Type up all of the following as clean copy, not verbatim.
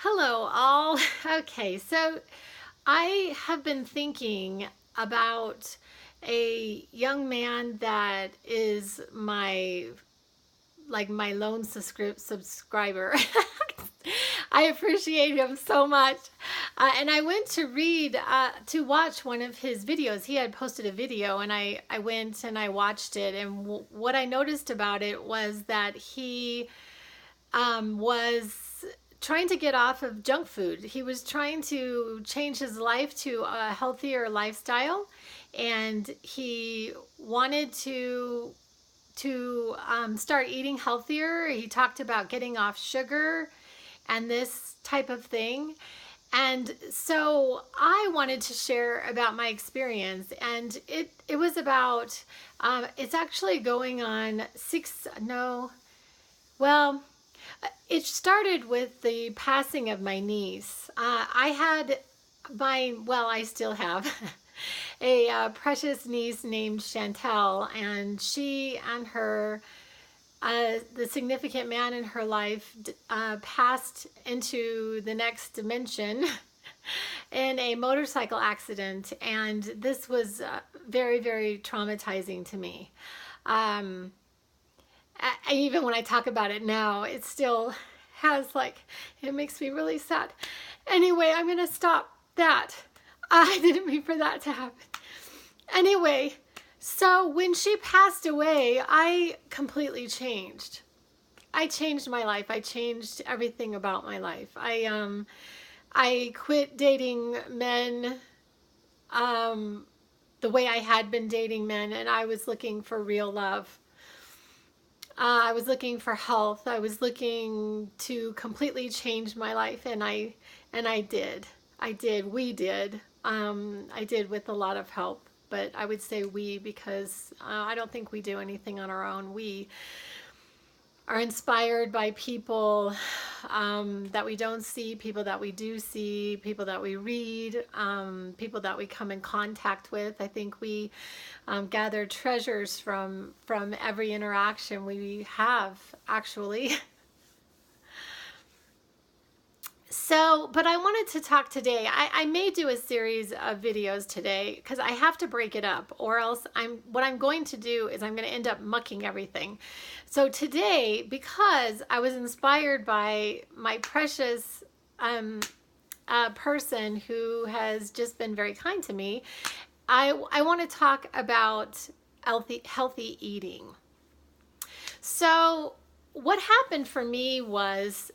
Hello, all. Okay, so I have been thinking about a young man that is my lone subscriber. I appreciate him so much. And I went to watch one of his videos. He had posted a video, and I went and I watched it. And what I noticed about it was that he was trying to get off of junk food. He was trying to change his life to a healthier lifestyle, and he wanted to start eating healthier. He talked about getting off sugar and this type of thing. And so I wanted to share about my experience, and it was about it's actually going on six no well it started with the passing of my niece. I had I still have a precious niece named Chantel, and she and the significant man in her life passed into the next dimension in a motorcycle accident, and this was very, very traumatizing to me. Um, Even when I talk about it now, it still it makes me really sad. Anyway, I'm going to stop that. I didn't mean for that to happen. Anyway, so when she passed away, I completely changed. I changed my life. I changed everything about my life. I quit dating men the way I had been dating men, and I was looking for real love. I was looking for health. I was looking to completely change my life, and I did. I did. We did. I did with a lot of help, but I would say we because I don't think we do anything on our own. We are inspired by people that we don't see, people that we do see, people that we read, people that we come in contact with. I think we gather treasures from every interaction we have, actually. So, but I wanted to talk today. I may do a series of videos today because I have to break it up, or else what I'm going to do is I'm going to end up mucking everything. So today, because I was inspired by my precious person who has just been very kind to me, I want to talk about healthy eating. So what happened for me was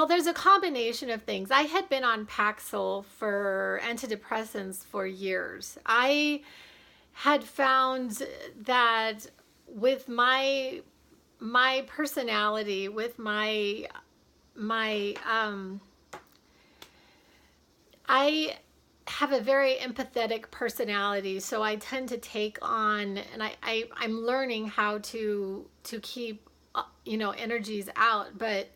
there's a combination of things. I had been on Paxil for antidepressants for years. I had found that with my personality, with I have a very empathetic personality, so I tend to take on, and I'm learning how to keep energies out, but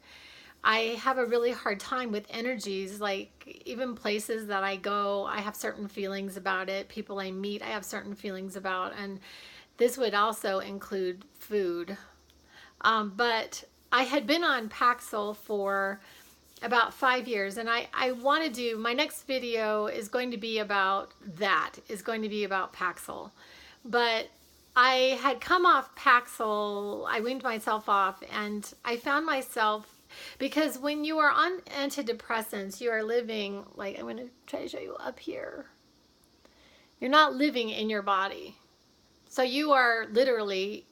I have a really hard time with energies. Like, even places that I go, I have certain feelings about it. People I meet, I have certain feelings about, and this would also include food. But I had been on Paxil for about 5 years, and I want to do, my next video is going to be about Paxil. But I had come off Paxil, I weaned myself off, and I found myself, because when you are on antidepressants, you are living, like, I'm going to try to show you up here. You're not living in your body. So you are literally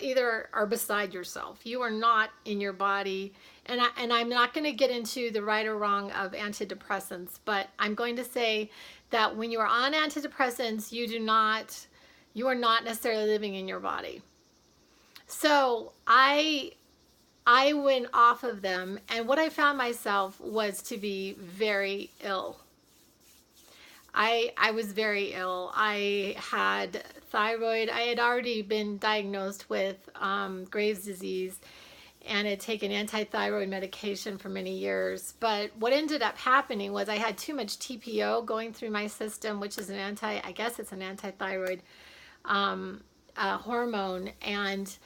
either are beside yourself. You are not in your body. And I'm not going to get into the right or wrong of antidepressants, but I'm going to say that when you are on antidepressants, you are not necessarily living in your body. So I went off of them, and what I found myself was to be very ill. I was very ill. I had thyroid. I had already been diagnosed with Graves' disease and had taken anti-thyroid medication for many years. But what ended up happening was I had too much TPO going through my system, which is I guess it's an anti-thyroid hormone, and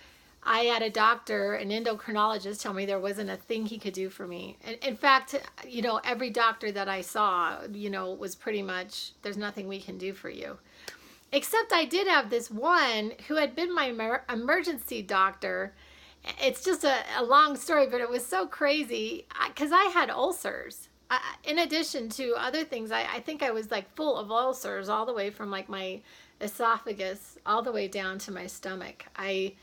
I had a doctor, an endocrinologist, tell me there wasn't a thing he could do for me. And in fact, every doctor that I saw, was pretty much, there's nothing we can do for you. Except I did have this one who had been my emergency doctor. It's just a long story, but it was so crazy because I had ulcers. In addition to other things, I think I was like full of ulcers all the way from like my esophagus all the way down to my stomach. I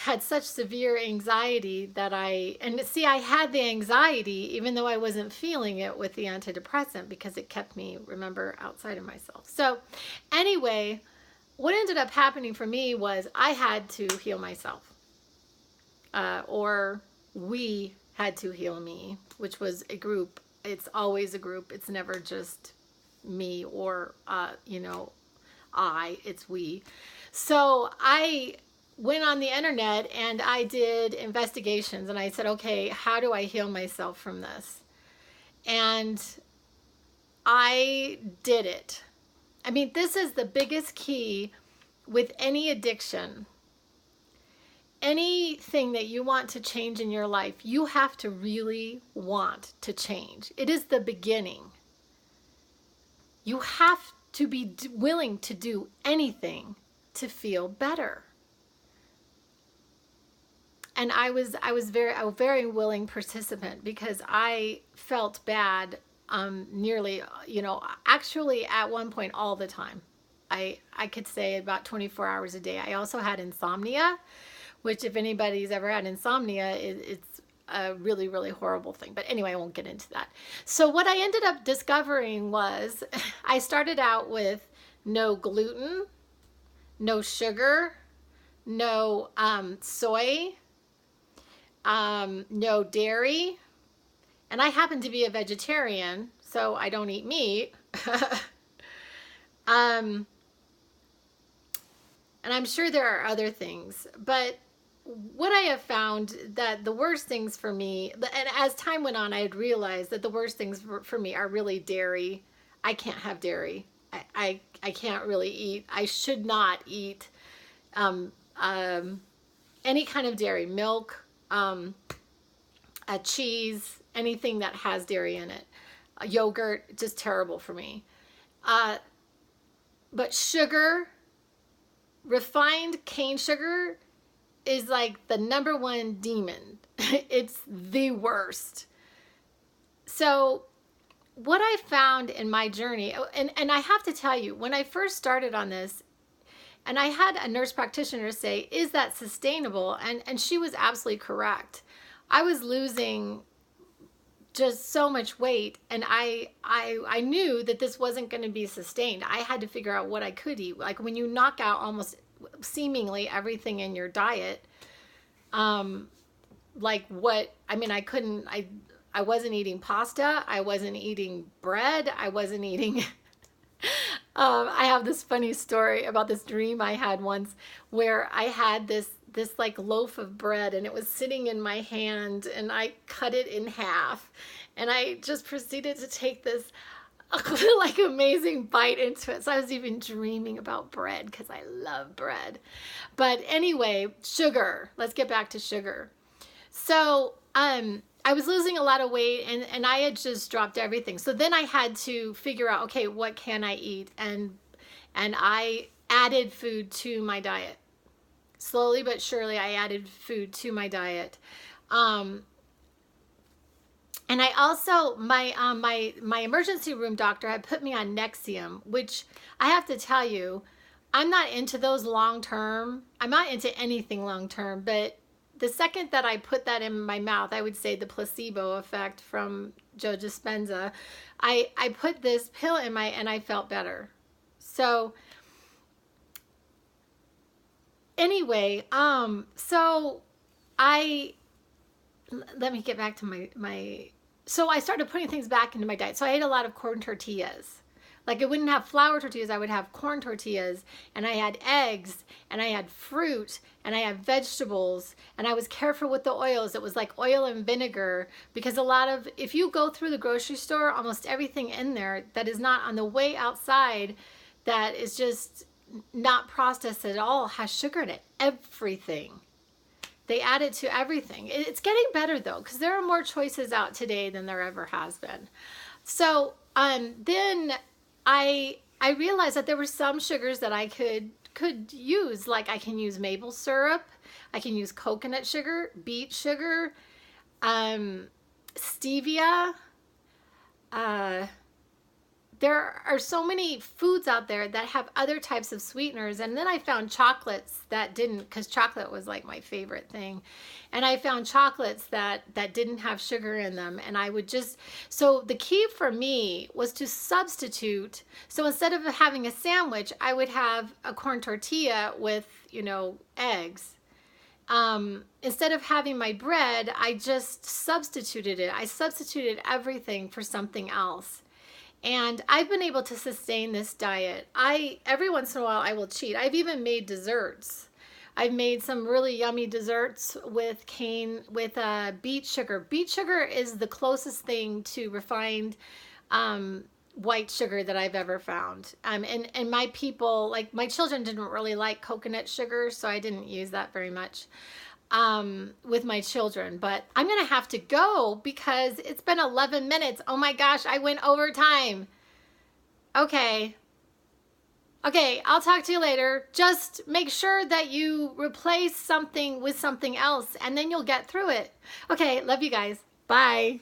had such severe anxiety that I had the anxiety even though I wasn't feeling it with the antidepressant because it kept me, remember, outside of myself. So anyway, what ended up happening for me was I had to heal myself, or we had to heal me, which was a group. It's always a group. It's never just me or, it's we. So I went on the internet and I did investigations and I said, okay, how do I heal myself from this? And I did it. I mean, this is the biggest key with any addiction. Anything that you want to change in your life, you have to really want to change. It is the beginning. You have to be willing to do anything to feel better. And I was a very willing participant because I felt bad nearly, actually at one point all the time. I could say about 24 hours a day. I also had insomnia, which if anybody's ever had insomnia, it's a really, really horrible thing. But anyway, I won't get into that. So what I ended up discovering was I started out with no gluten, no sugar, no soy, no dairy, and I happen to be a vegetarian, so I don't eat meat. And I'm sure there are other things, but what I have found that the worst things for me, and as time went on, I had realized that the worst things for me are really dairy. I can't have dairy. I can't really eat. I should not eat any kind of dairy, milk, a cheese, anything that has dairy in it. Yogurt, just terrible for me. But sugar, refined cane sugar is like the number one demon. It's the worst. So what I found in my journey, and I have to tell you, when I first started on this, and I had a nurse practitioner say, is that sustainable? And she was absolutely correct. I was losing just so much weight, and I knew that this wasn't going to be sustained. I had to figure out what I could eat. Like when you knock out almost seemingly everything in your diet, like what, I mean, I wasn't eating pasta. I wasn't eating bread. I wasn't eating, I have this funny story about this dream I had once where I had this like loaf of bread and it was sitting in my hand and I cut it in half and I just proceeded to take this like amazing bite into it. So I was even dreaming about bread because I love bread. But anyway, sugar. Let's get back to sugar. So I was losing a lot of weight and I had just dropped everything. So then I had to figure out, okay, what can I eat? And I added food to my diet. Slowly but surely, I added food to my diet. And I also, my emergency room doctor had put me on Nexium, which I have to tell you, I'm not into those long term. I'm not into anything long term, but the second that I put that in my mouth, I would say the placebo effect from Joe Dispenza, I put this pill in and I felt better. So anyway, so let me get back to so I started putting things back into my diet. So I ate a lot of corn tortillas. Like I wouldn't have flour tortillas, I would have corn tortillas, and I had eggs, and I had fruit, and I had vegetables, and I was careful with the oils. It was like oil and vinegar, because if you go through the grocery store, almost everything in there that is not on the way outside, that is just not processed at all, has sugar in it. everything. They add it to everything. It's getting better though, because there are more choices out today than there ever has been. So then I realized that there were some sugars that I could use. Like I can use maple syrup, I can use coconut sugar, beet sugar, stevia. There are so many foods out there that have other types of sweeteners. And then I found chocolates that didn't, because chocolate was like my favorite thing. And I found chocolates that didn't have sugar in them. And I would just, so the key for me was to substitute. So instead of having a sandwich, I would have a corn tortilla with, you know, eggs. Instead of having my bread, I just substituted it. I substituted everything for something else. And I've been able to sustain this diet. Every once in a while I will cheat. I've even made desserts. I've made some really yummy desserts with beet sugar. Beet sugar is the closest thing to refined white sugar that I've ever found. And my people, like my children didn't really like coconut sugar, so I didn't use that very much with my children. But I'm gonna have to go because it's been 11 minutes. Oh my gosh, I went over time. Okay, I'll talk to you later. Just make sure that you replace something with something else and then you'll get through it. Okay, love you guys. Bye.